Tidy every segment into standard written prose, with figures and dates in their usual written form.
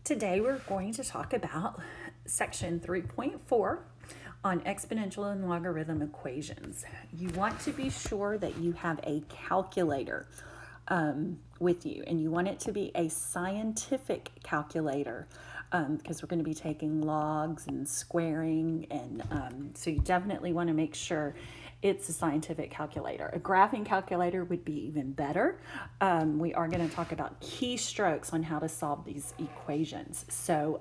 Today we're going to talk about section 3.4 on exponential and logarithm equations. You want to be sure that you have a calculator with you, and you want it to be a scientific calculator because we're going to be taking logs and squaring, and so you definitely want to make sure it's a scientific calculator. A graphing calculator would be even better. We are going to talk about keystrokes on how to solve these equations. So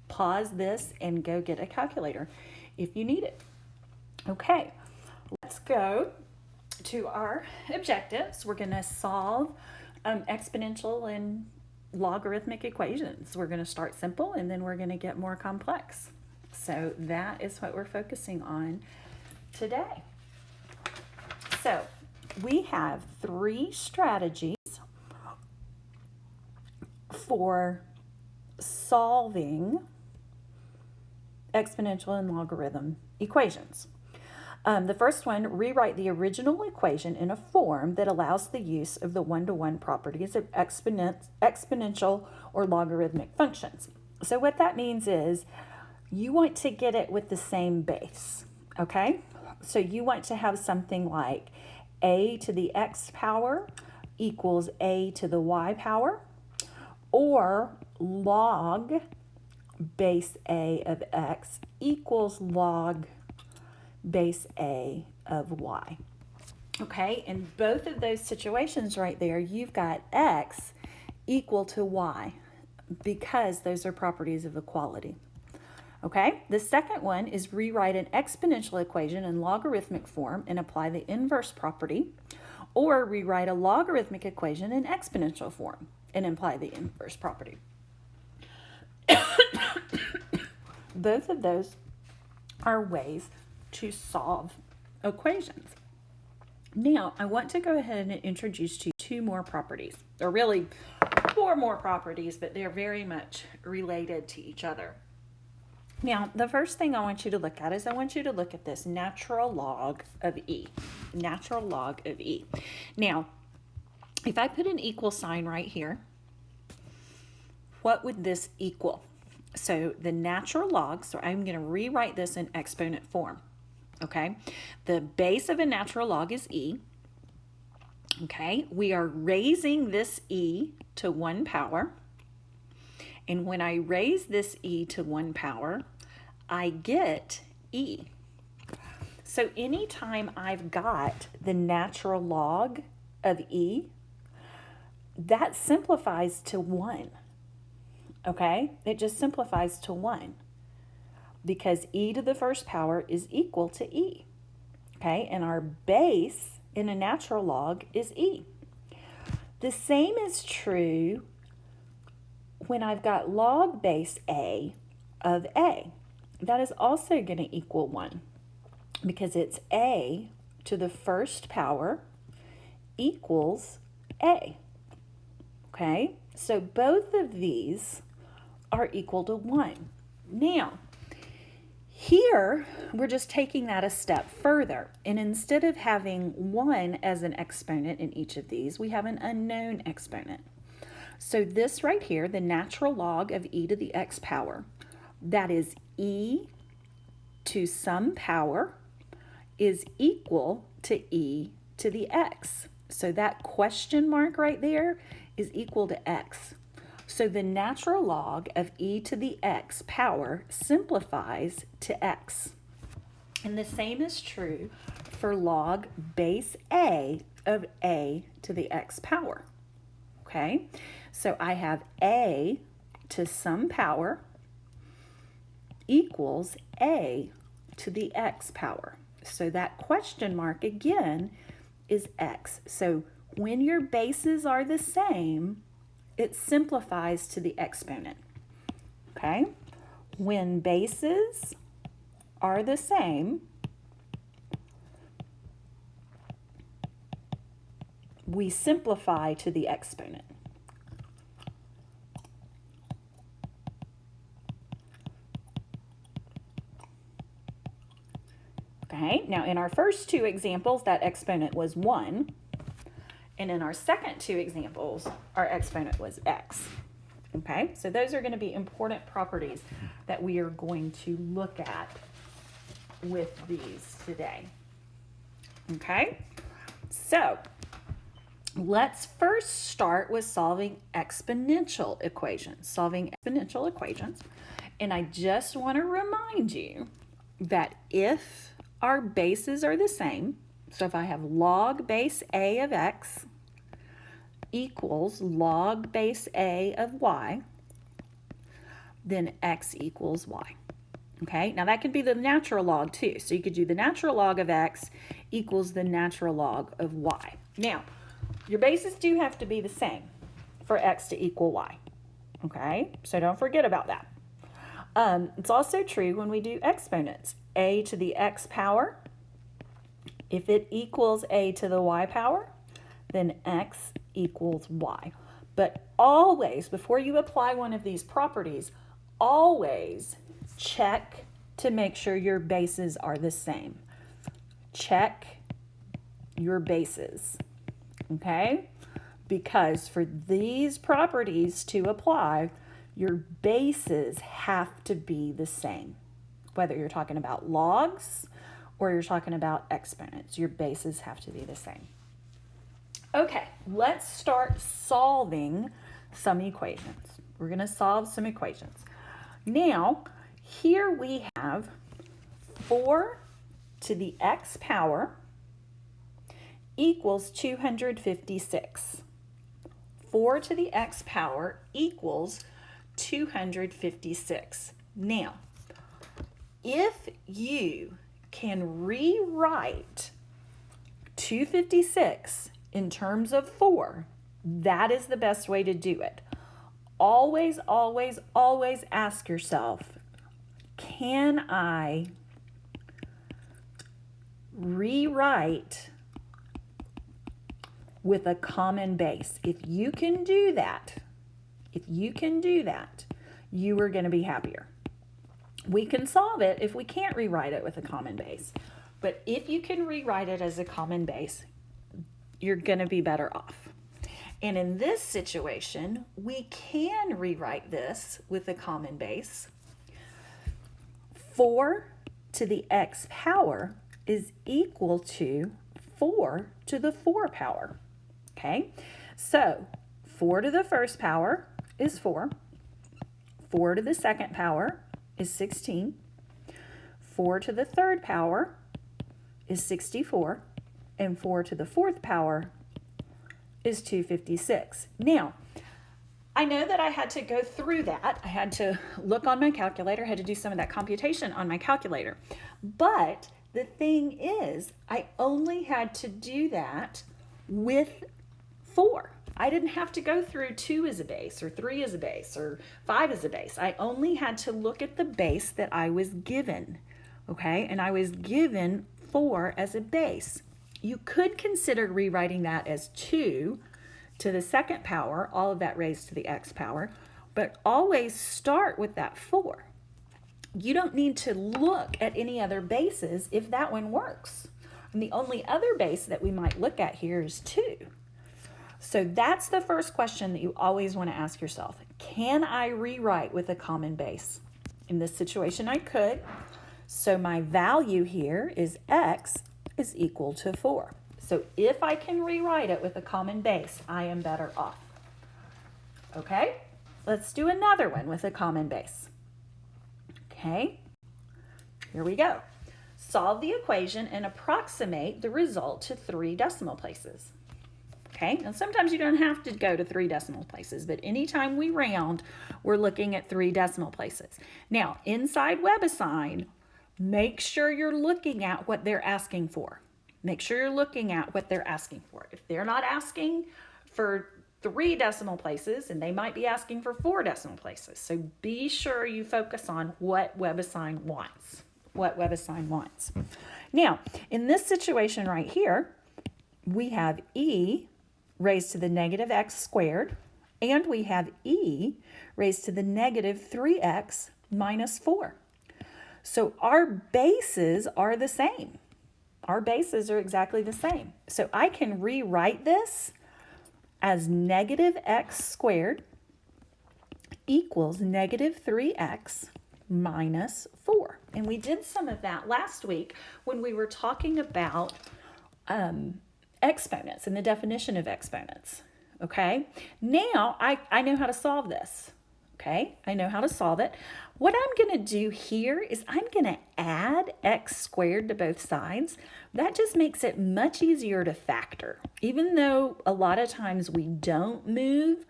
pause this and go get a calculator if you need it. Okay, let's go to our objectives. We're going to solve exponential and logarithmic equations. We're going to start simple and then we're going to get more complex. So that is what we're focusing on today. So we have three strategies for solving exponential and logarithm equations. The first one, rewrite the original equation in a form that allows the use of the one-to-one properties of exponential or logarithmic functions. So what that means is you want to get it with the same base, okay? So you want to have something like a to the x power equals a to the y power, or log base a of x equals log base a of y. Okay, in both of those situations right there, you've got x equal to y because those are properties of equality. Okay, the second one is rewrite an exponential equation in logarithmic form and apply the inverse property, or rewrite a logarithmic equation in exponential form and apply the inverse property. Both of those are ways to solve equations. Now, I want to go ahead and introduce to you two more properties, or really four more properties, but they're very much related to each other. Now, the first thing I want you to look at is I want you to look at this natural log of e. Natural log of e. Now, if I put an equal sign right here, what would this equal? So the natural log, so I'm going to rewrite this in exponent form. Okay, the base of a natural log is e. Okay, we are raising this e to 1 power. And when I raise this e to 1 power, I get e. So anytime I've got the natural log of e, that simplifies to 1. Okay, it just simplifies to 1. Because e to the first power is equal to e. Okay, and our base in a natural log is e. The same is true when I've got log base a of a. That is also going to equal 1 because it's a to the first power equals a. Okay, so both of these are equal to 1. Now, here, we're just taking that a step further. And instead of having 1 as an exponent in each of these, we have an unknown exponent. So this right here, the natural log of e to the x power, that is e to some power, is equal to e to the x. So that question mark right there is equal to x. So the natural log of e to the x power simplifies to x. And the same is true for log base a of a to the x power. Okay, so I have a to some power equals a to the x power. So that question mark again is x. So when your bases are the same, it simplifies to the exponent. Okay, when bases are the same, we simplify to the exponent. Okay, now in our first two examples, that exponent was 1. And in our second two examples, our exponent was x. Okay, so those are going to be important properties that we are going to look at with these today. Okay, so let's first start with solving exponential equations. And I just want to remind you that if our bases are the same, so if I have log base a of x equals log base a of y, then x equals y. Okay, now that could be the natural log too. So you could do the natural log of x equals the natural log of y. Now, your bases do have to be the same for x to equal y. Okay, so don't forget about that. It's also true when we do exponents. A to the x power, if it equals a to the y power, then x equals y. But always, before you apply one of these properties, always check to make sure your bases are the same. Check your bases, okay? Because for these properties to apply, your bases have to be the same. Whether you're talking about logs or you're talking about exponents, your bases have to be the same. Okay, let's start solving some equations. We're going to solve some equations. Now, here we have 4 to the x power equals 256. 4 to the x power equals 256. Now, if you can rewrite 256 in terms of 4, that is the best way to do it. Always, always, always ask yourself, can I rewrite with a common base? If you can do that, you are going to be happier. We can solve it if we can't rewrite it with a common base. But if you can rewrite it as a common base, you're going to be better off. And in this situation, we can rewrite this with a common base. 4 to the x power is equal to 4 to the 4 power. Okay, so 4 to the first power is 4. 4 to the second power is 16. 4 to the third power is 64. And 4 to the fourth power is 256. Now, I know that I had to go through that. I had to look on my calculator, had to do some of that computation on my calculator. But the thing is, I only had to do that with 4. I didn't have to go through 2 as a base or 3 as a base or 5 as a base. I only had to look at the base that I was given, okay? And I was given 4 as a base. You could consider rewriting that as 2 to the second power, all of that raised to the x power, but always start with that 4. You don't need to look at any other bases if that one works. And the only other base that we might look at here is 2. So that's the first question that you always want to ask yourself. Can I rewrite with a common base? In this situation, I could. So my value here is x is equal to 4. So if I can rewrite it with a common base, I am better off. Okay, let's do another one with a common base. Okay, here we go. Solve the equation and approximate the result to 3 decimal places. Okay, and sometimes you don't have to go to 3 decimal places, but anytime we round, we're looking at 3 decimal places. Now, inside WebAssign, make sure you're looking at what they're asking for. Make sure you're looking at what they're asking for. If they're not asking for 3 decimal places, and they might be asking for 4 decimal places. So be sure you focus on what WebAssign wants. Now, in this situation right here, we have e raised to the negative x squared, and we have e raised to the negative 3x minus 4. So our bases are the same. Our bases are exactly the same. So I can rewrite this as negative x squared equals negative 3x minus 4. And we did some of that last week when we were talking about exponents and the definition of exponents. Okay, now I know how to solve this. Okay, I know how to solve it. What I'm going to do here is I'm going to add x squared to both sides. That just makes it much easier to factor. Even though a lot of times we don't move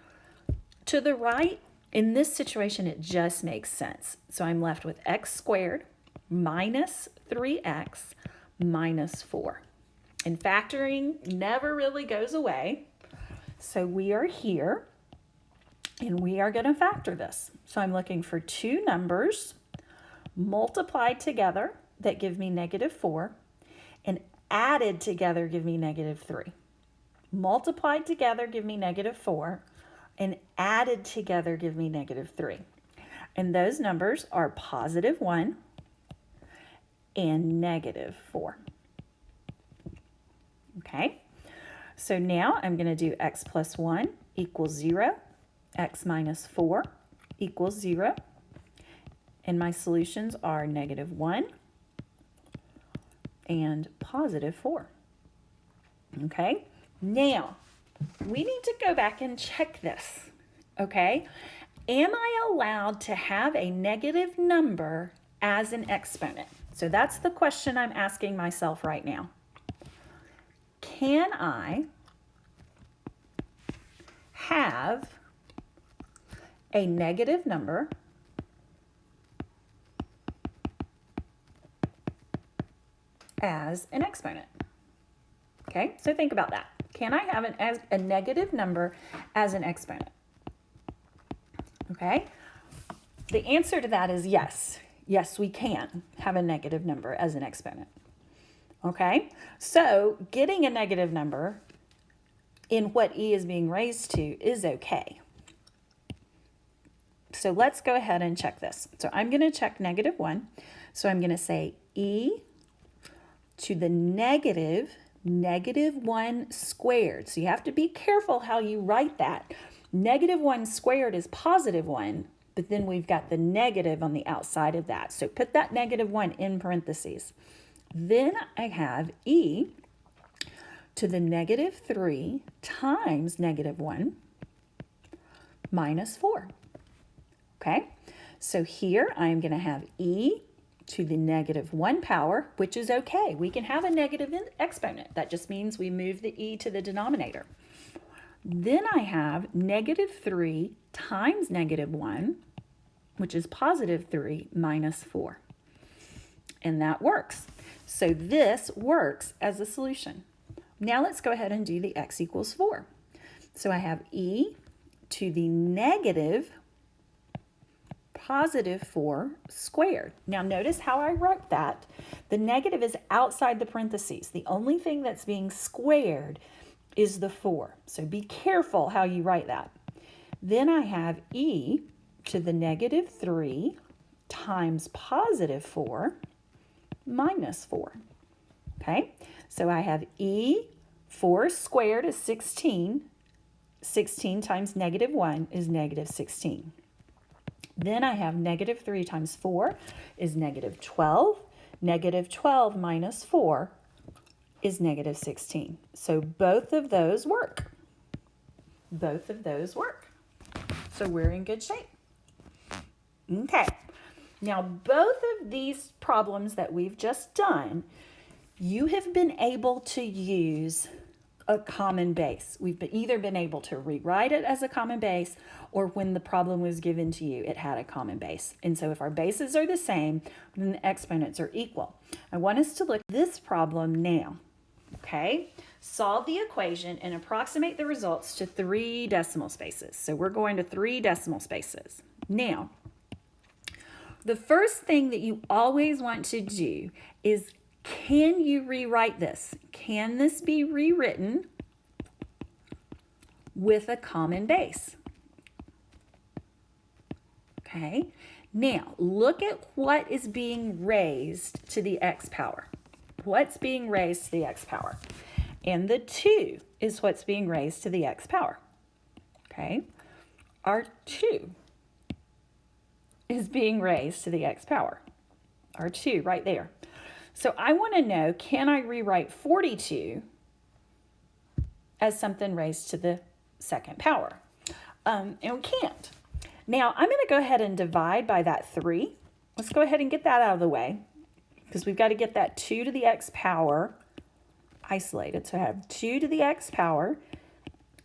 to the right, in this situation it just makes sense. So I'm left with x squared minus 3x minus 4. And factoring never really goes away. So we are here. And we are going to factor this. So I'm looking for two numbers multiplied together that give me negative 4 and added together give me negative 3. Multiplied together give me negative 4 and added together give me negative 3. And those numbers are positive 1 and negative 4. Okay, so now I'm going to do x plus 1 equals 0. X minus 4 equals 0. And my solutions are negative 1 and positive 4. Okay, now we need to go back and check this. Okay, am I allowed to have a negative number as an exponent? So that's the question I'm asking myself right now. Can I have a negative number as an exponent? Okay, so think about that. Can I have a negative number as an exponent? Okay, the answer to that is yes. Yes, we can have a negative number as an exponent. Okay, so getting a negative number in what e is being raised to is okay. So let's go ahead and check this. So I'm going to check negative 1. So I'm going to say e to the negative 1 squared. So you have to be careful how you write that. Negative 1 squared is positive 1, but then we've got the negative on the outside of that. So put that negative 1 in parentheses. Then I have e to the negative 3 times negative 1 minus 4. Okay, so here I'm going to have e to the negative 1 power, which is okay. We can have a negative exponent. That just means we move the e to the denominator. Then I have negative 3 times negative 1, which is positive 3 minus 4. And that works. So this works as a solution. Now let's go ahead and do the x equals 4. So I have e to the negative positive 4 squared. Now notice how I wrote that. The negative is outside the parentheses. The only thing that's being squared is the 4. So be careful how you write that. Then I have e to the negative 3 times positive 4 minus 4. Okay, so I have e, 4 squared is 16. 16 times negative 1 is negative 16. Then I have negative 3 times 4 is negative 12. Negative 12 minus 4 is negative 16. So both of those work. Both of those work. So we're in good shape. Okay. Now both of these problems that we've just done, you have been able to use a common base. We've either been able to rewrite it as a common base, or when the problem was given to you, it had a common base. And so if our bases are the same, then the exponents are equal. I want us to look at this problem now. Okay, solve the equation and approximate the results to 3 decimal spaces. So we're going to 3 decimal spaces. Now, the first thing that you always want to do is, can you rewrite this? Can this be rewritten with a common base? Okay, now look at what is being raised to the x power. What's being raised to the x power? And the 2 is what's being raised to the x power. Okay, our 2. is being raised to the x power, or 2 right there. So I want to know, can I rewrite 42 as something raised to the second power? And we can't. Now I'm going to go ahead and divide by that 3. Let's go ahead and get that out of the way, because we've got to get that 2 to the x power isolated. So I have 2 to the x power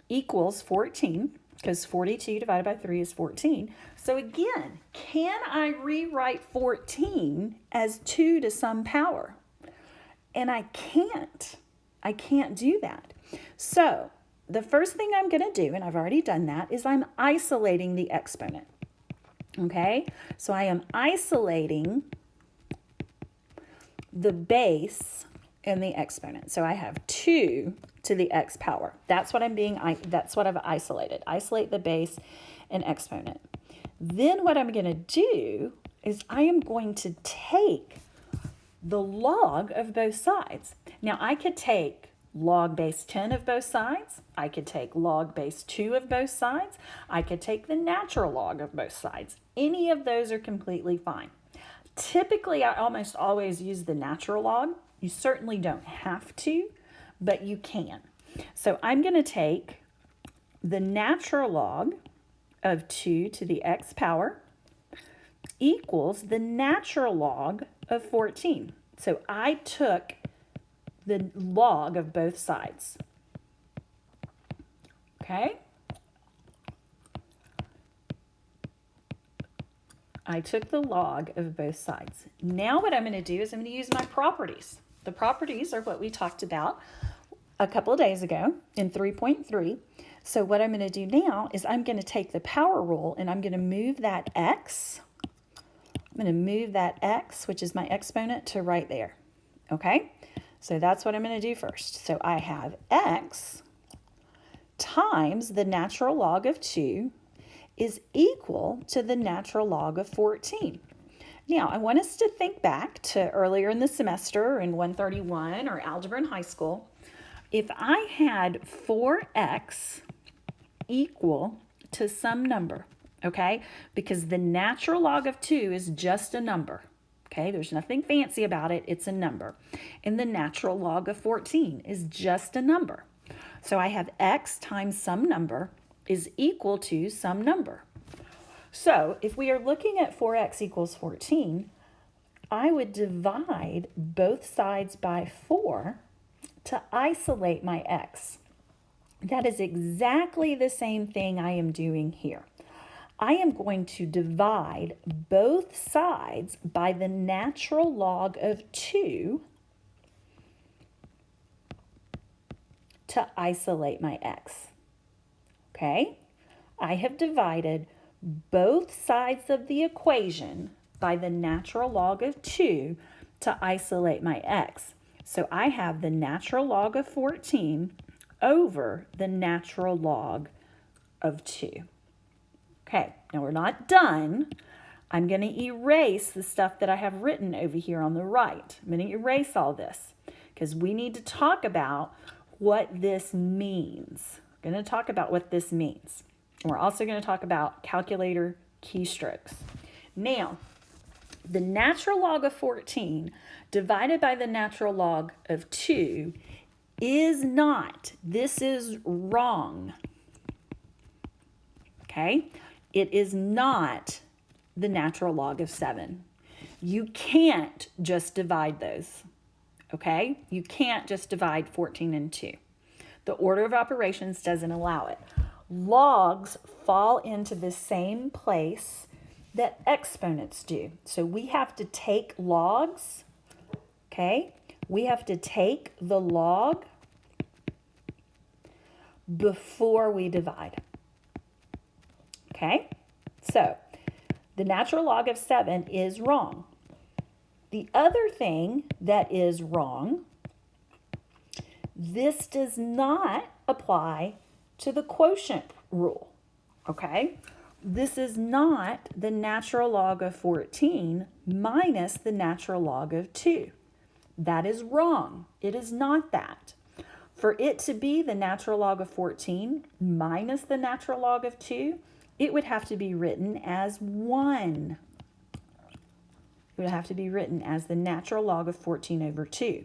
equals 14, because 42 divided by 3 is 14. So again, can I rewrite 14 as 2 to some power? And I can't. I can't do that. So the first thing I'm going to do, and I've already done that, is I'm isolating the exponent. Okay? So I am isolating the base and the exponent. So I have 2 to the x power. That's what I've isolated. Isolate the base and exponent. Then what I'm going to do is I am going to take the log of both sides. Now I could take log base 10 of both sides. I could take log base 2 of both sides. I could take the natural log of both sides. Any of those are completely fine. Typically, I almost always use the natural log. You certainly don't have to, but you can. So I'm going to take the natural log of 2 to the x power equals the natural log of 14. So I took the log of both sides. Okay? I took the log of both sides. Now what I'm going to do is I'm going to use my properties. The properties are what we talked about a couple of days ago in 3.3. So what I'm going to do now is I'm going to take the power rule and I'm going to move that x. I'm going to move that x, which is my exponent, to right there. Okay? So that's what I'm going to do first. So I have x times the natural log of 2 is equal to the natural log of 14. Now, I want us to think back to earlier in the semester in 131 or algebra in high school. If I had 4x equal to some number, okay, because the natural log of 2 is just a number, okay, there's nothing fancy about it, it's a number. And the natural log of 14 is just a number. So I have x times some number is equal to some number. So if we are looking at 4x equals 14, I would divide both sides by 4 to isolate my x. That is exactly the same thing I am doing here. I am going to divide both sides by the natural log of 2 to isolate my x. Okay? I have divided both sides of the equation by the natural log of 2 to isolate my x. So I have the natural log of 14 over the natural log of 2. Okay, now we're not done. I'm going to erase the stuff that I have written over here on the right. I'm going to erase all this because we need to talk about what this means. We're going to talk about what this means. We're also going to talk about calculator keystrokes. Now, the natural log of 14 divided by the natural log of 2 is not, this is wrong. Okay? It is not the natural log of 7. You can't just divide those. Okay? You can't just divide 14 and 2. The order of operations doesn't allow it. Logs fall into the same place that exponents do. So we have to take logs, okay? We have to take the log before we divide. Okay? So the natural log of 7 is wrong. The other thing that is wrong, this does not apply to the quotient rule, okay? This is not the natural log of 14 minus the natural log of 2. That is wrong. It is not that. For it to be the natural log of 14 minus the natural log of 2, it would have to be written as 1 It would have to be written as the natural log of 14 over 2.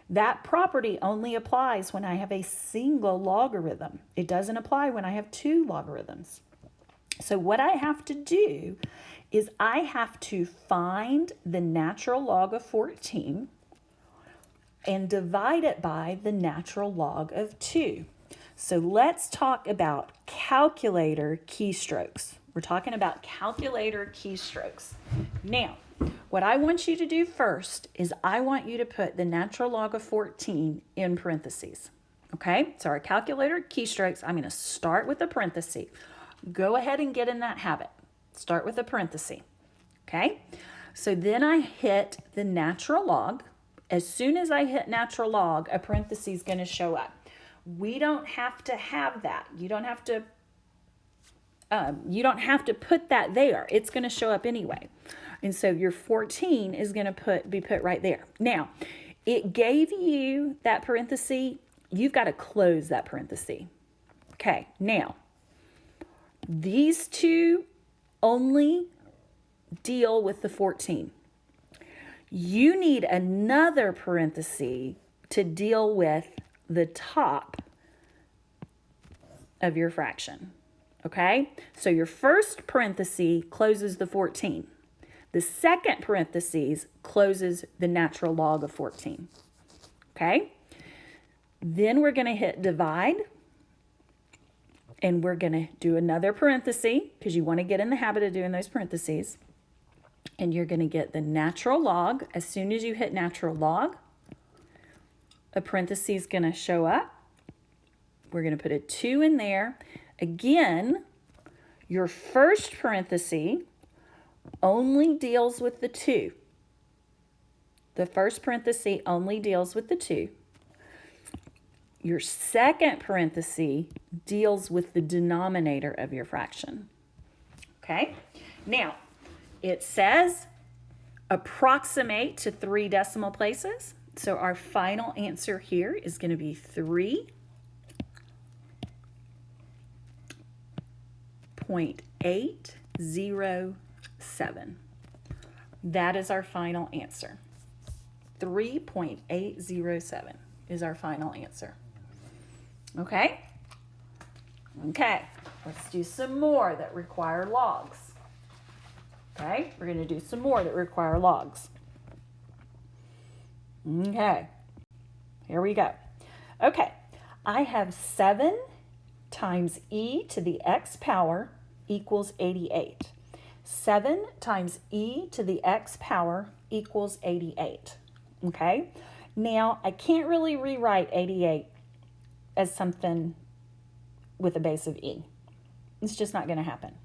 That property only applies when I have a single logarithm. It doesn't apply when I have two logarithms. So what I have to do is I have to find the natural log of 14 and divide it by the natural log of 2. So let's talk about calculator keystrokes. We're talking about calculator keystrokes. Now, what I want you to do first is I want you to put the natural log of 14 in parentheses. Okay, so our calculator keystrokes, I'm going to start with a parenthesis. Go ahead and get in that habit. Start with a parenthesis. Okay, so then I hit the natural log. As soon as I hit natural log, a parenthesis is going to show up. We don't have to have that. You don't have to put that there. It's going to show up anyway. And so your 14 is going to be put right there. Now, it gave you that parenthesis. You've got to close that parenthesis. Okay, now, these two only deal with the 14. You need another parenthesis to deal with the top of your fraction. Okay? So your first parenthesis closes the 14. The second parenthesis closes the natural log of 14. Okay? Then we're going to hit divide. And we're going to do another parenthesis because you want to get in the habit of doing those parentheses. And you're going to get the natural log. As soon as you hit natural log, a parenthesis is going to show up. We're going to put a 2 in there. Again, your first parenthesis only deals with the 2. The first parenthesis only deals with the 2. Your second parenthesis deals with the denominator of your fraction. Okay? Now, it says approximate to 3 decimal places. So our final answer here is going to be 3.807. That is our final answer. 3.807 is our final answer. Okay? Okay, let's do some more that require logs. Okay, we're going to do some more that require logs. Okay, here we go. Okay, I have 7 times e to the x power equals 88. 7 times e to the x power equals 88. Okay, now I can't really rewrite 88 as something with a base of e. It's just not going to happen.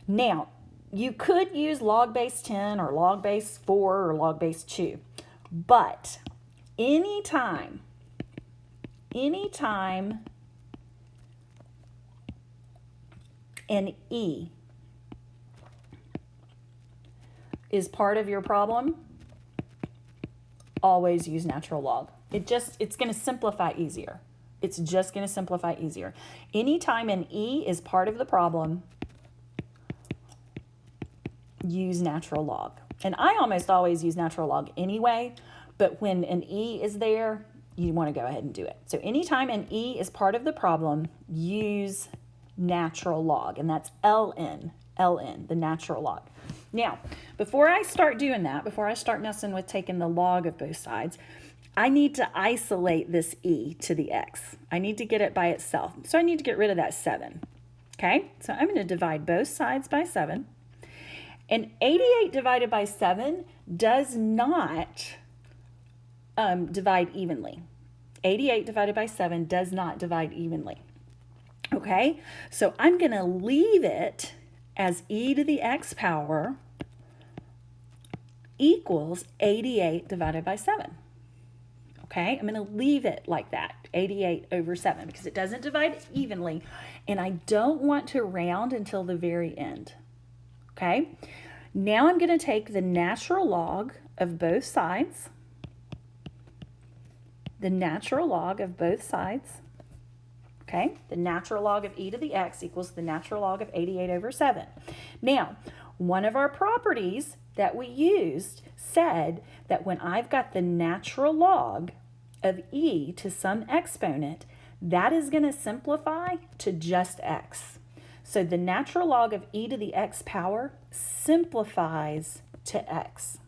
Now, you could use log base 10 or log base 4 or log base 2, but anytime an e is part of your problem, always use natural log. It's going to simplify easier. It's just going to simplify easier. Anytime an e is part of the problem, use natural log. And I almost always use natural log anyway, but when an e is there, you want to go ahead and do it. So anytime an e is part of the problem, use natural log, and that's ln, the natural log. Now, before I start doing that, before I start messing with taking the log of both sides, I need to isolate this e to the x. I need to get it by itself. So I need to get rid of that 7. Okay, so I'm going to divide both sides by 7. And 88 divided by 7 does not divide evenly. 88 divided by 7 does not divide evenly. Okay, so I'm going to leave it as e to the x power equals 88 divided by 7. Okay, I'm going to leave it like that, 88 over 7, because it doesn't divide evenly, and I don't want to round until the very end. Okay, now I'm going to take the natural log of both sides, the natural log of both sides. Okay, the natural log of e to the x equals the natural log of 88 over 7. Now, one of our properties that we used said that when I've got the natural log of e to some exponent, that is going to simplify to just x. So the natural log of e to the x power simplifies to x.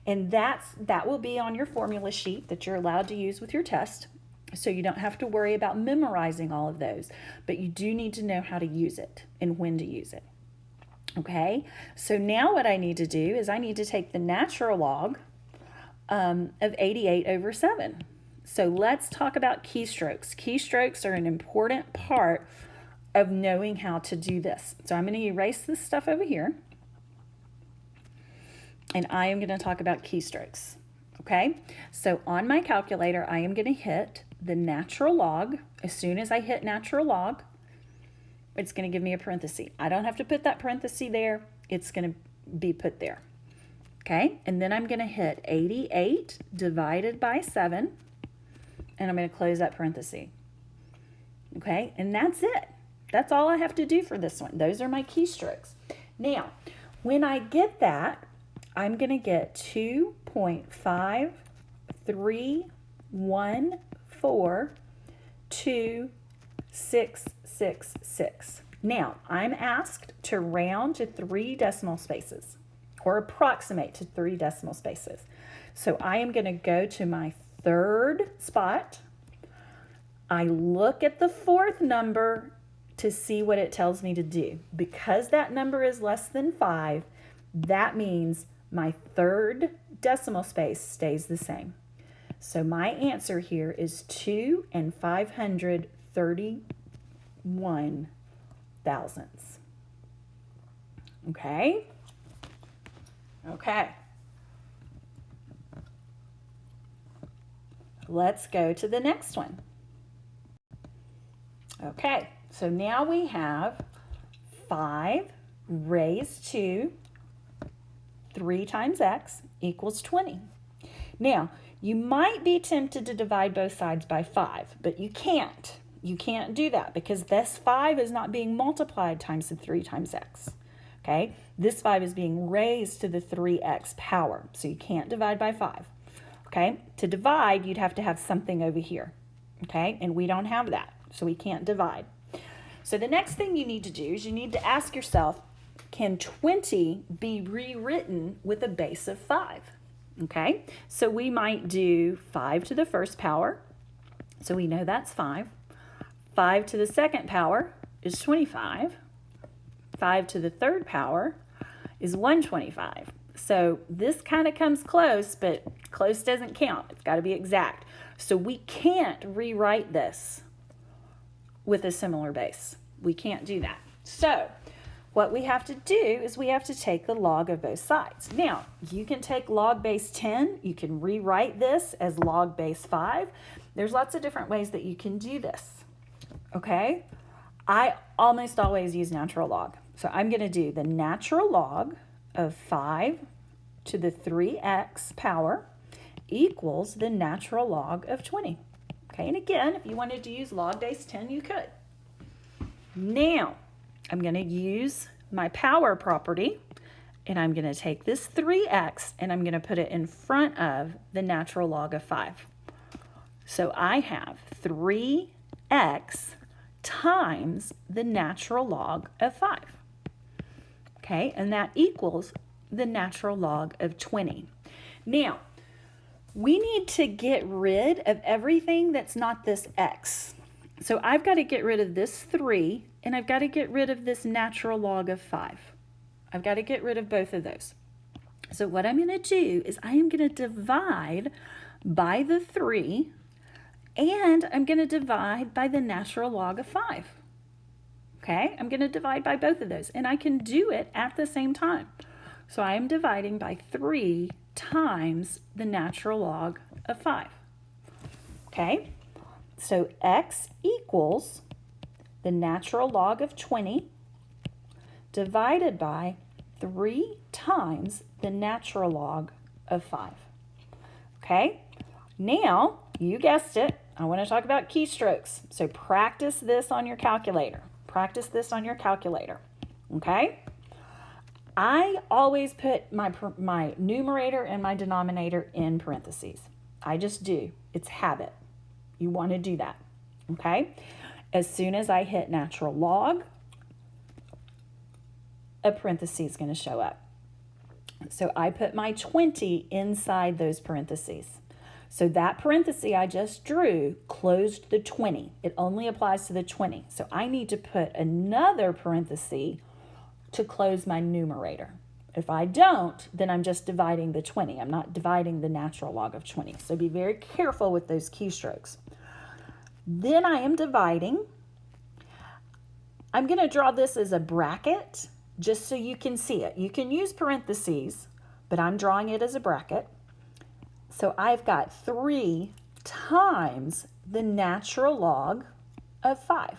And that will be on your formula sheet that you're allowed to use with your test. So you don't have to worry about memorizing all of those, but you do need to know how to use it and when to use it. Okay, so now what I need to do is I need to take the natural log of 88 over 7. So let's talk about keystrokes. Keystrokes are an important part of knowing how to do this. So I'm going to erase this stuff over here, and I am going to talk about keystrokes. Okay, so on my calculator, I am going to hit the natural log. As soon as I hit natural log, it's going to give me a parenthesis. I don't have to put that parenthesis there. It's going to be put there. Okay, and then I'm going to hit 88 divided by 7, and I'm going to close that parenthesis. Okay, and that's it. That's all I have to do for this one. Those are my keystrokes. Now, when I get that, I'm going to get 2.53142666. Now, I'm asked to round to 3 decimal spaces, or approximate to 3 decimal spaces. So I am going to go to my third spot. I look at the fourth number to see what it tells me to do. Because that number is less than 5, that means my third decimal space stays the same. So my answer here is 2 531 thousandths. Okay? Okay. Let's go to the next one. Okay, so now we have 5 raised to 3 times x equals 20. Now, you might be tempted to divide both sides by 5, but you can't. You can't do that because this 5 is not being multiplied times the 3 times x. Okay, this 5 is being raised to the 3x power, so you can't divide by 5. Okay, to divide, you'd have to have something over here. Okay, and we don't have that, so we can't divide. So the next thing you need to do is you need to ask yourself, can 20 be rewritten with a base of 5? Okay, so we might do 5 to the first power, so we know that's 5. 5 to the second power is 25. 5 to the third power is 125. So this kind of comes close, but close doesn't count. It's got to be exact. So we can't rewrite this with a similar base. We can't do that. So what we have to do is we have to take the log of both sides. Now, you can take log base 10. You can rewrite this as log base 5. There's lots of different ways that you can do this. Okay? I almost always use natural log. So I'm going to do the natural log of 5 to the 3x power equals the natural log of 20. Okay, and again, if you wanted to use log base 10, you could. Now, I'm going to use my power property, and I'm going to take this 3x, and I'm going to put it in front of the natural log of 5. So I have 3x times the natural log of 5. Okay, and that equals the natural log of 20. Now, we need to get rid of everything that's not this x. So I've got to get rid of this 3, and I've got to get rid of this natural log of 5. I've got to get rid of both of those. So what I'm going to do is I am going to divide by the 3, and I'm going to divide by the natural log of 5. Okay, I'm going to divide by both of those, and I can do it at the same time. So I am dividing by 3 times the natural log of 5. Okay, so x equals the natural log of 20 divided by 3 times the natural log of 5. Okay, now, you guessed it, I want to talk about keystrokes. So practice this on your calculator. Practice this on your calculator. Okay? I always put my numerator and my denominator in parentheses. I just do. It's habit. You want to do that, okay? As soon as I hit natural log, a parenthesis is going to show up. So I put my 20 inside those parentheses. So that parenthesis I just drew closed the 20. It only applies to the 20. So I need to put another parenthesis to close my numerator. If I don't, then I'm just dividing the 20. I'm not dividing the natural log of 20. So be very careful with those keystrokes. Then I am dividing. I'm going to draw this as a bracket just so you can see it. You can use parentheses, but I'm drawing it as a bracket. So I've got 3 times the natural log of 5.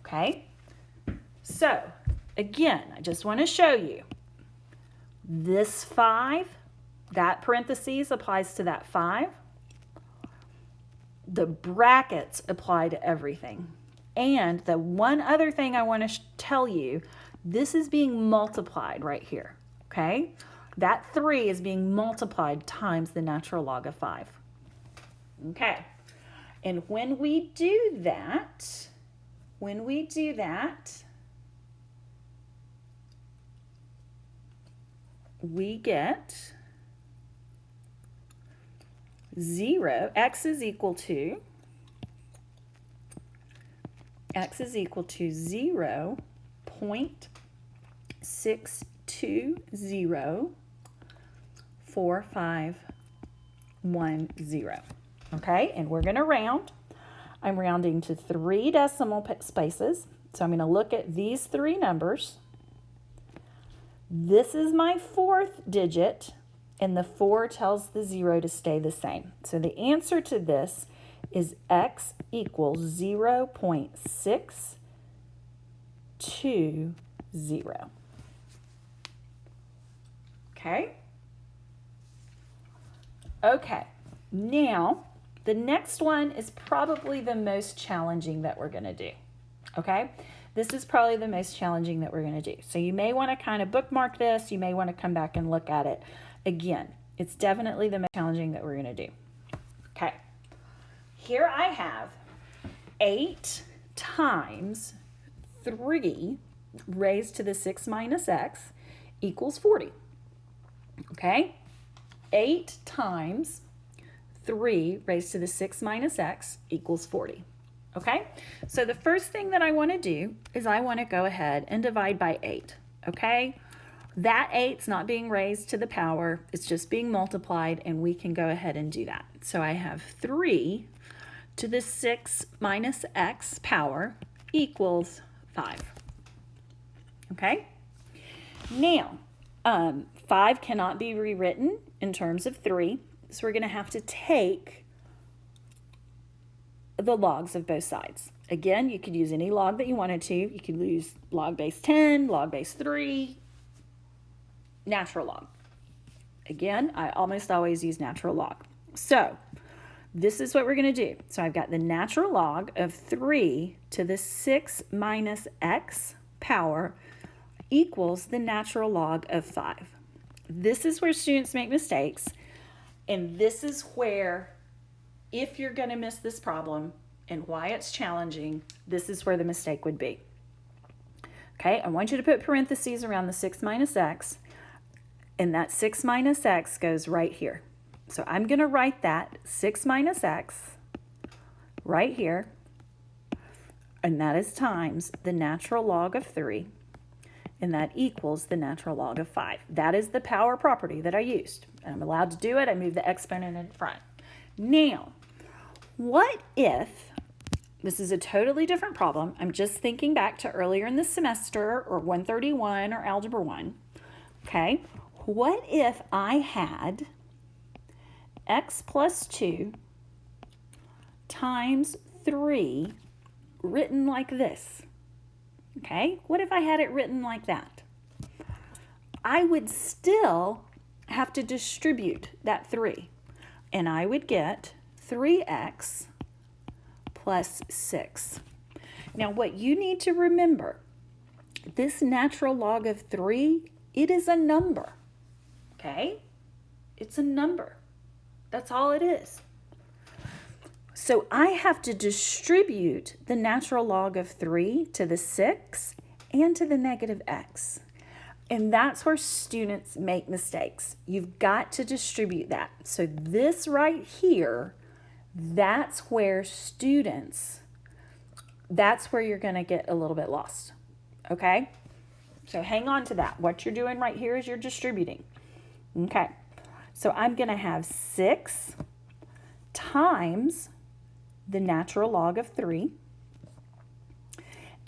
Okay? So, again, I just want to show you. This 5, that parentheses applies to that 5. The brackets apply to everything. And the one other thing I want to tell you, this is being multiplied right here, okay? That 3 is being multiplied times the natural log of 5. Okay, and when we do that, we get 0, x is equal to 0.6204510. Okay, and we're going to round. I'm rounding to 3 decimal spaces. So I'm going to look at these 3 numbers. This is my 4th digit, and the 4 tells the 0 to stay the same. So the answer to this is x equals 0.620. Okay? Okay, now the next one is probably the most challenging that we're going to do. Okay? This is probably the most challenging that we're going to do. So you may want to kind of bookmark this. You may want to come back and look at it. Again, it's definitely the most challenging that we're going to do. Okay. Here I have 8 times 3 raised to the 6 minus x equals 40. Okay? 8 times 3 raised to the 6 minus x equals 40. Okay? So the first thing that I want to do is I want to go ahead and divide by 8. Okay? That 8's not being raised to the power. It's just being multiplied, and we can go ahead and do that. So I have 3 to the 6 minus x power equals 5. Okay? Now, 5 cannot be rewritten in terms of 3, so we're going to have to take the logs of both sides. Again, you could use any log that you wanted to. You could use log base 10, log base 3, natural log. Again, I almost always use natural log. So this is what we're going to do. So I've got the natural log of 3 to the 6 minus x power equals the natural log of 5. This is where students make mistakes, and this is where, if you're going to miss this problem and why it's challenging, this is where the mistake would be. Okay, I want you to put parentheses around the 6 minus x, and that 6 minus x goes right here. So I'm going to write that 6 minus x right here, and that is times the natural log of 3, and that equals the natural log of 5. That is the power property that I used. And I'm allowed to do it. I move the exponent in front. Now, what if, this is a totally different problem. I'm just thinking back to earlier in the semester, or 131 or Algebra 1. Okay, what if I had x plus 2 times 3 written like this? Okay, what if I had it written like that? I would still have to distribute that 3, and I would get 3x plus 6. Now, what you need to remember this natural log of 3, it is a number, okay? It's a number. That's all it is. So I have to distribute the natural log of 3 to the 6 and to the negative x. And that's where students make mistakes. You've got to distribute that. So this right here, that's where you're going to get a little bit lost. Okay? So hang on to that. What you're doing right here is you're distributing. Okay. So I'm going to have 6 times the natural log of 3.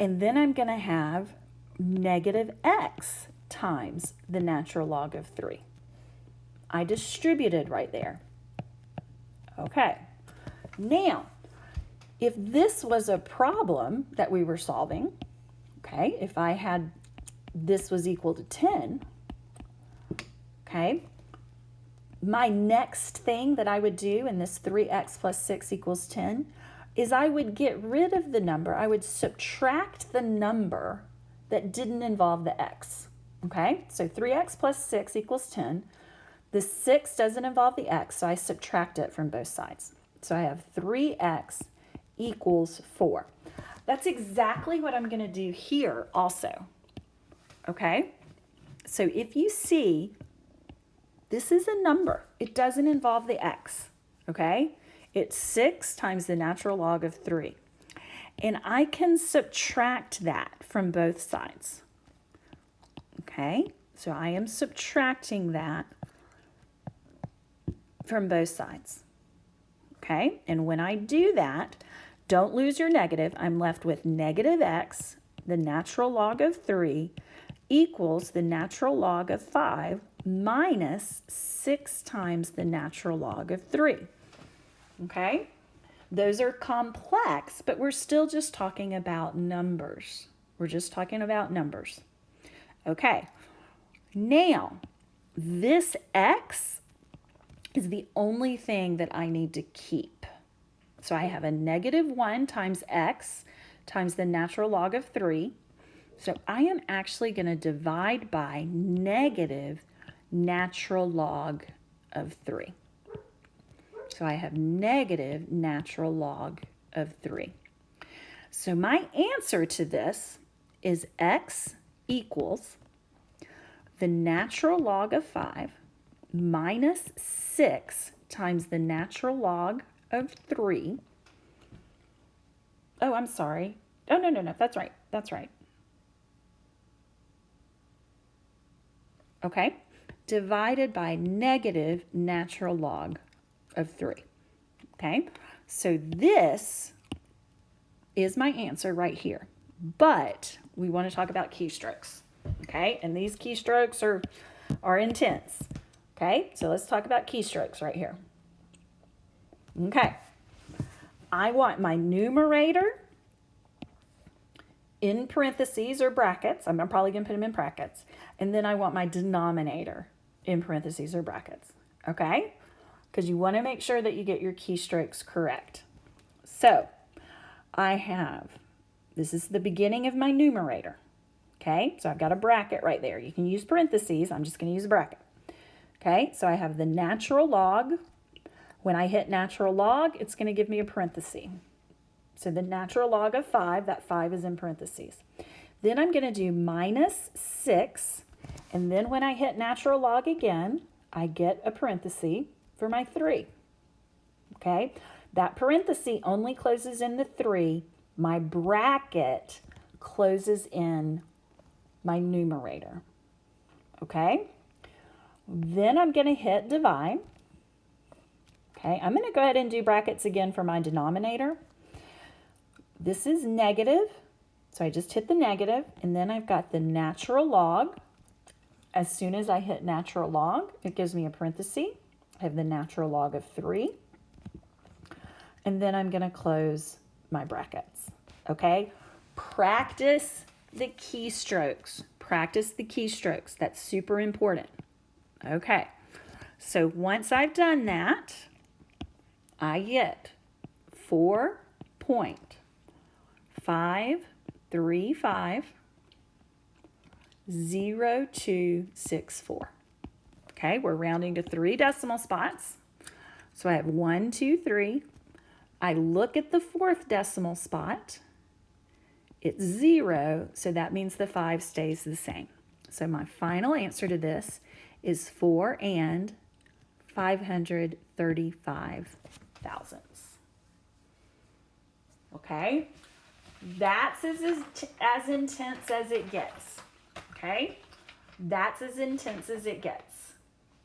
And then I'm going to have negative x times the natural log of 3. I distributed right there. Okay. Now, if this was a problem that we were solving, okay, if I had this was equal to 10, okay, my next thing that I would do in this 3x plus 6 equals 10 is I would get rid of the number. I would subtract the number that didn't involve the x. Okay, so 3x plus 6 equals 10. The 6 doesn't involve the x, so I subtract it from both sides. So I have 3x equals 4. That's exactly what I'm going to do here also. Okay, so if you see, this is a number. It doesn't involve the x. Okay, it's 6 times the natural log of 3. And I can subtract that from both sides. Okay, so I am subtracting that from both sides. Okay, and when I do that, don't lose your negative. I'm left with negative x, the natural log of 3, equals the natural log of 5 minus 6 times the natural log of 3. Okay, those are complex, but we're still just talking about numbers. We're just talking about numbers. Okay, now this x is the only thing that I need to keep. So I have a negative 1 times x times the natural log of 3. So I am actually going to divide by negative natural log of 3. So I have negative natural log of 3. So my answer to this is x equals the natural log of 5 minus 6 times the natural log of 3. Oh, I'm sorry. Oh, no. That's right. That's right. Okay. Divided by negative natural log of 3. Okay. So this is my answer right here. But we want to talk about keystrokes. Okay. And these keystrokes are intense. Okay. So let's talk about keystrokes right here. Okay. I want my numerator in parentheses or brackets. I'm probably going to put them in brackets. And then I want my denominator in parentheses or brackets. Okay? Because you want to make sure that you get your keystrokes correct. So I have, this is the beginning of my numerator. Okay? So I've got a bracket right there. You can use parentheses. I'm just going to use a bracket. Okay? So I have the natural log. When I hit natural log, it's going to give me a parenthesis. So the natural log of 5, that 5 is in parentheses. Then I'm going to do minus 6. And then when I hit natural log again, I get a parenthesis for my 3. Okay? That parenthesis only closes in the 3. My bracket closes in my numerator. Okay? Then I'm going to hit divide. Okay, I'm going to go ahead and do brackets again for my denominator. This is negative, so I just hit the negative, and then I've got the natural log. As soon as I hit natural log, it gives me a parenthesis. I have the natural log of 3. And then I'm going to close my brackets. Okay, practice the keystrokes. Practice the keystrokes. That's super important. Okay, so once I've done that, I get 4.535 0.0264. Okay, we're rounding to 3 decimal spots. So I have 1, 2, 3. I look at the 4th decimal spot. It's 0, so that means the 5 stays the same. So my final answer to this is 4 and 535 thousandths. Okay, that's as intense as it gets. Okay, that's as intense as it gets.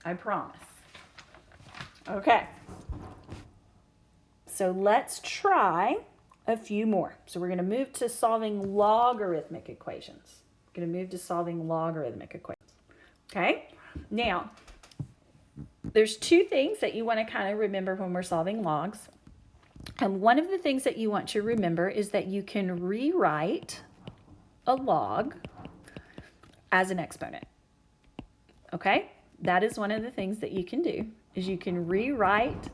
I promise. Okay, so let's try a few more. So we're going to move to solving logarithmic equations. We're going to move to solving logarithmic equations. Okay, now there's 2 things that you want to kind of remember when we're solving logs. And one of the things that you want to remember is that you can rewrite a log as an exponent. Okay, that is one of the things that you can do, is you can rewrite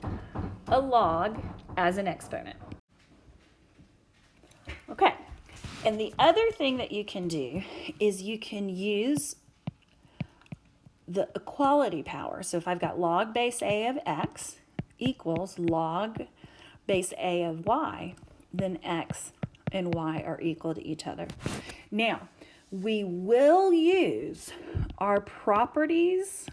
a log as an exponent. Okay, and the other thing that you can do is you can use the equality power. So if I've got log base a of x equals log base a of y, then x and y are equal to each other. Now, we will use our properties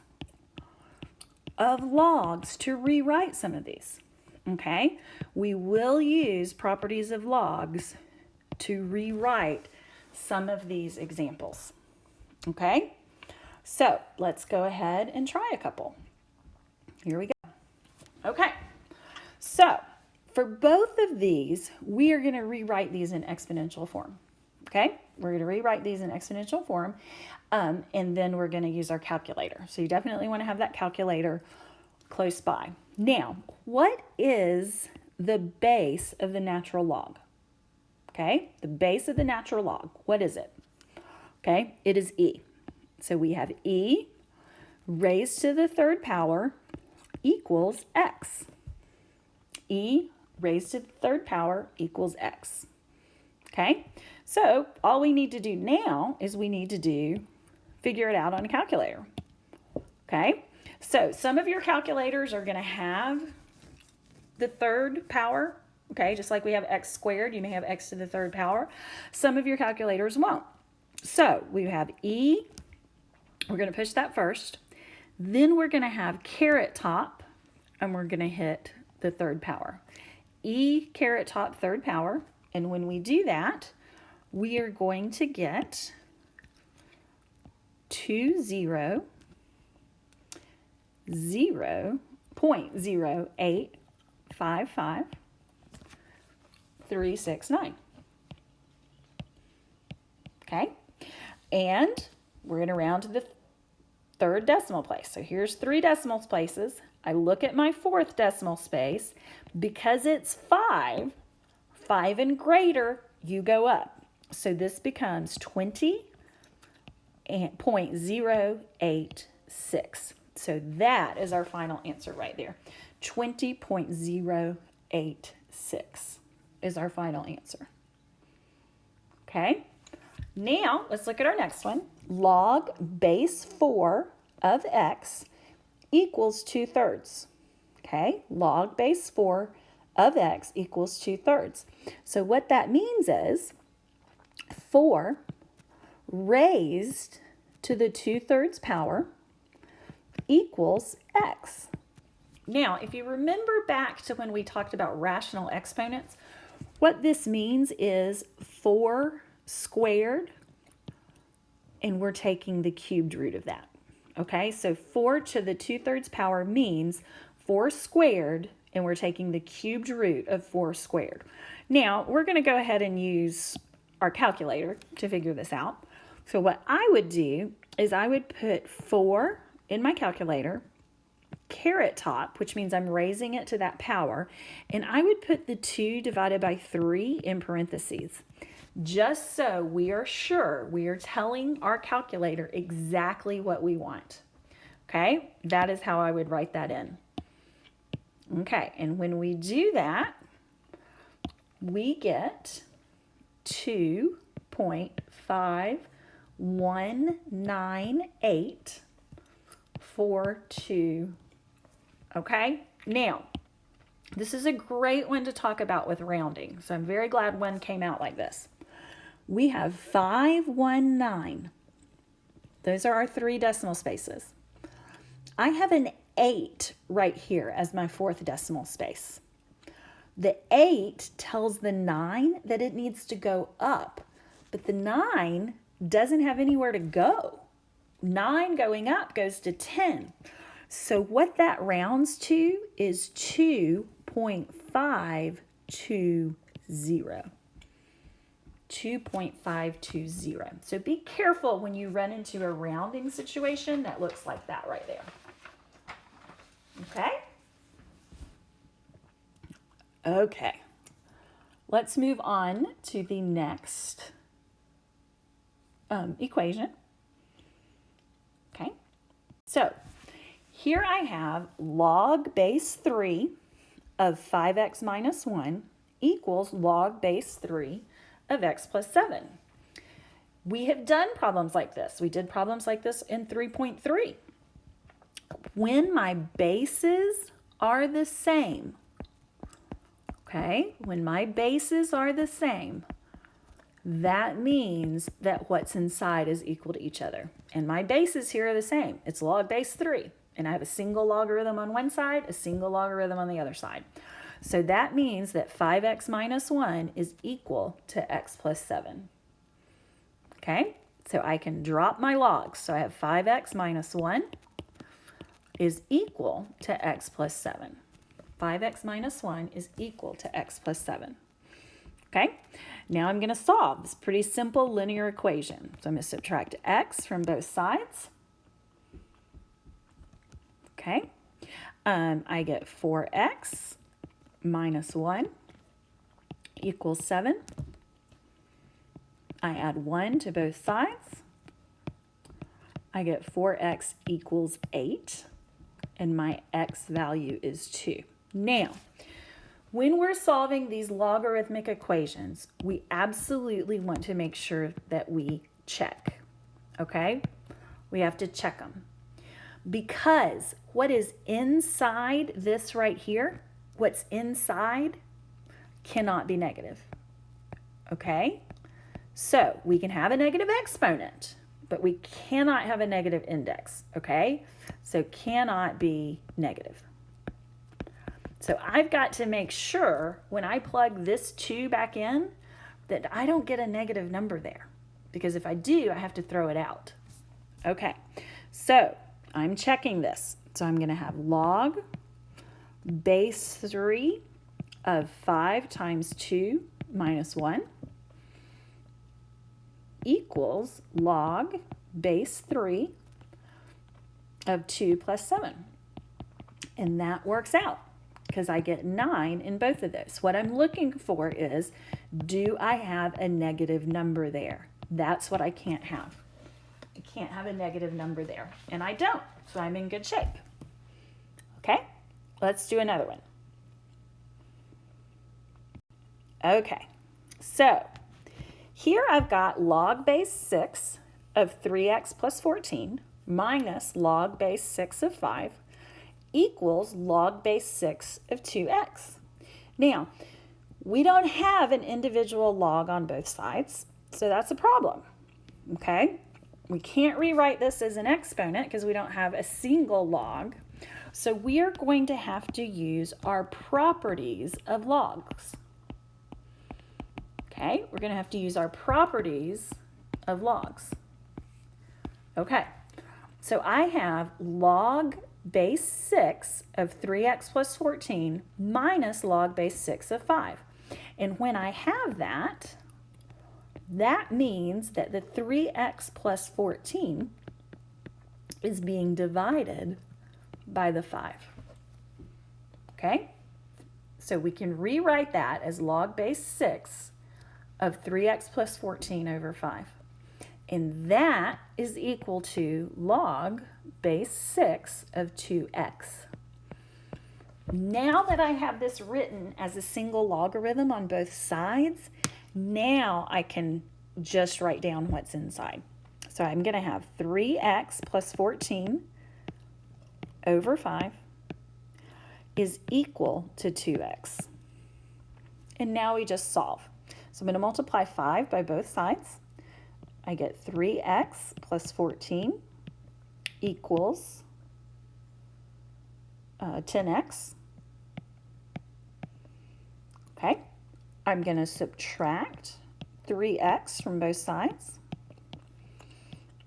of logs to rewrite some of these. Okay, we will use properties of logs to rewrite some of these examples. Okay, so let's go ahead and try a couple. Here we go. Okay, so for both of these, we are going to rewrite these in exponential form. Okay, we're going to rewrite these in exponential form, and then we're going to use our calculator. So you definitely want to have that calculator close by. Now, what is the base of the natural log? Okay, the base of the natural log, what is it? Okay, it is e. So we have e raised to the 3rd power equals x. E raised to the 3rd power equals x. Okay, so all we need to do now is we need to figure it out on a calculator. Okay, so some of your calculators are going to have the 3rd power. Okay, just like we have x squared, you may have x to the 3rd power. Some of your calculators won't. So we have e, we're going to push that first. Then we're going to have caret top, and we're going to hit the 3rd power. E caret top 3rd power, and when we do that, we are going to get 0.0855369. Okay, and we're going to round to the 3rd decimal place. So here's 3 decimal places. I look at my 4th decimal space. Because it's 5 and greater, you go up. So this becomes 20.086. So that is our final answer right there. 20.086 is our final answer. Okay, now let's look at our next one. Log base 4 of x equals 2/3. Okay, log base 4 of x equals 2/3. So what that means is 4 raised to the 2/3 power equals x. Now, if you remember back to when we talked about rational exponents, what this means is 4 squared, and we're taking the cubed root of that. Okay, so 4 to the 2/3 power means 4 squared, and we're taking the cubed root of 4 squared. Now, we're going to go ahead and use our calculator to figure this out. So what I would do is I would put 4 in my calculator, caret top, which means I'm raising it to that power, and I would put the 2 divided by 3 in parentheses, just so we are sure we are telling our calculator exactly what we want. Okay, that is how I would write that in. Okay, and when we do that, we get 2.5 19842. Okay, now this is a great one to talk about with rounding, so I'm very glad one came out like this. We have 519. Those are our 3 decimal spaces. I have an 8 right here as my 4th decimal space. The 8 tells the 9 that it needs to go up, but the 9 doesn't have anywhere to go. 9 going up goes to 10. So what that rounds to is 2.520. 2.520. So be careful when you run into a rounding situation that looks like that right there. Okay? Okay. Let's move on to the next equation. Okay. So here I have log base 3 of 5x minus 1 equals log base 3 of x plus 7. We have done problems like this. We did problems like this in 3.3. When my bases are the same, okay, when my bases are the same, that means that what's inside is equal to each other. And my bases here are the same. It's log base 3. And I have a single logarithm on one side, a single logarithm on the other side. So that means that 5x minus 1 is equal to x plus 7. Okay, so I can drop my logs. So I have 5x minus 1 is equal to x plus 7. 5x minus 1 is equal to x plus 7. Okay, now I'm going to solve this pretty simple linear equation. So I'm going to subtract x from both sides. Okay, I get 4x minus 1 equals 7. I add 1 to both sides. I get 4x equals 8, and my x value is 2. Now, when we're solving these logarithmic equations, we absolutely want to make sure that we check, okay? We have to check them. Because what is inside this right here, what's inside cannot be negative, okay? So we can have a negative exponent, but we cannot have a negative index, okay? So cannot be negative. So I've got to make sure when I plug this 2 back in that I don't get a negative number there, because if I do, I have to throw it out. Okay, so I'm checking this. So I'm going to have log base 3 of 5 times 2 minus 1 equals log base 3 of 2 plus 7. And that works out because I get 9 in both of those. What I'm looking for is, do I have a negative number there? That's what I can't have. I can't have a negative number there, and I don't, so I'm in good shape. Okay, let's do another one. Okay, so here I've got log base 6 of 3x plus 14 minus log base 6 of 5 equals log base 6 of 2x. Now, we don't have an individual log on both sides, so that's a problem, okay? We can't rewrite this as an exponent because we don't have a single log. So we are going to have to use our properties of logs. Okay, we're going to have to use our properties of logs. Okay, so I have log base 6 of 3x plus 14 minus log base 6 of 5. And when I have that, that means that the 3x plus 14 is being divided by the 5. Okay? So we can rewrite that as log base 6 of 3x plus 14 over 5. And that is equal to log base 6 of 2x. Now that I have this written as a single logarithm on both sides, now I can just write down what's inside. So I'm going to have 3x plus 14 over 5 is equal to 2x. And now we just solve. So I'm going to multiply 5 by both sides. I get 3x plus 14 equals 10x. Okay, I'm going to subtract 3x from both sides,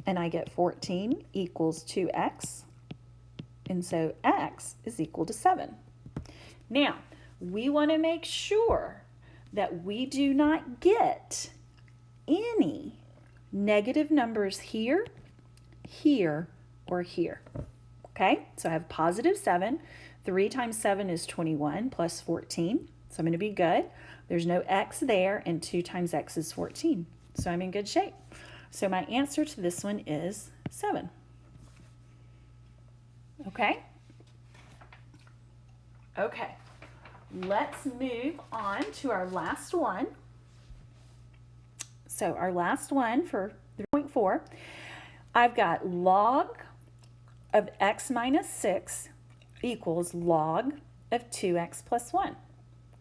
and I get 14 equals 2x, and so x is equal to 7. Now, we want to make sure that we do not get any negative numbers here, here, or here. Okay, so I have positive 7. 3 times 7 is 21 plus 14. So I'm going to be good. There's no x there, and 2 times x is 14. So I'm in good shape. So my answer to this one is 7. Okay? Okay. Let's move on to our last one. So our last one for 3.4, I've got log of x minus 6 equals log of 2x plus 1.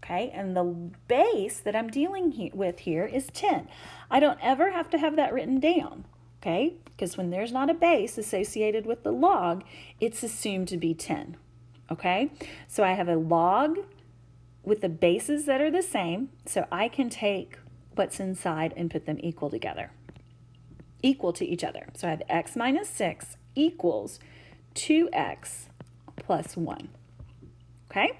Okay, and the base that I'm dealing with here is 10. I don't ever have to have that written down, okay? Because when there's not a base associated with the log, it's assumed to be 10, okay? So I have a log with the bases that are the same, so I can take what's inside and put them equal to each other. So I have x minus 6 equals 2x plus 1, okay?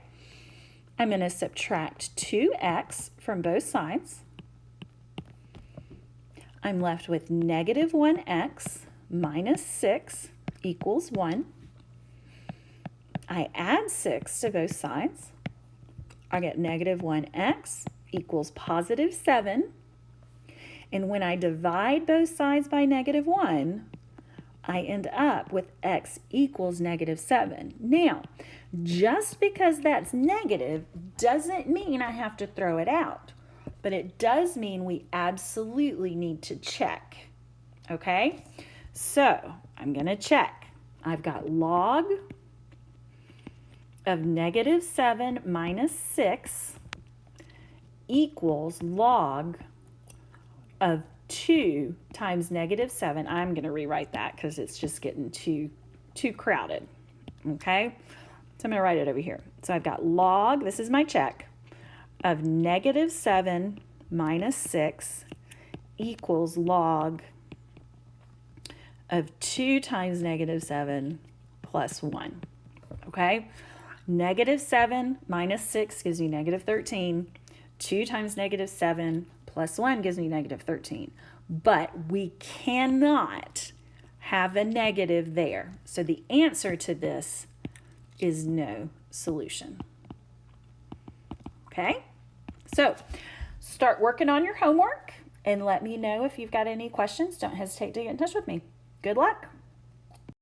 I'm going to subtract 2x from both sides. I'm left with negative 1x minus 6 equals 1. I add 6 to both sides. I get negative 1x equals positive 7. And when I divide both sides by negative 1, I end up with x equals negative 7. Now, just because that's negative doesn't mean I have to throw it out, but it does mean we absolutely need to check, okay? So I'm going to check. I've got log of negative 7 minus 6 equals log of 2 times negative 7. I'm going to rewrite that because it's just getting too crowded, okay? So I'm going to write it over here. So I've got log, this is my check, of negative 7 minus 6 equals log of 2 times negative 7 plus 1, okay? Negative 7 minus 6 gives me negative 13. 2 times negative 7 plus 1 gives me negative 13. But we cannot have a negative there. So the answer to this is no solution. Okay? So start working on your homework and let me know if you've got any questions. Don't hesitate to get in touch with me. Good luck.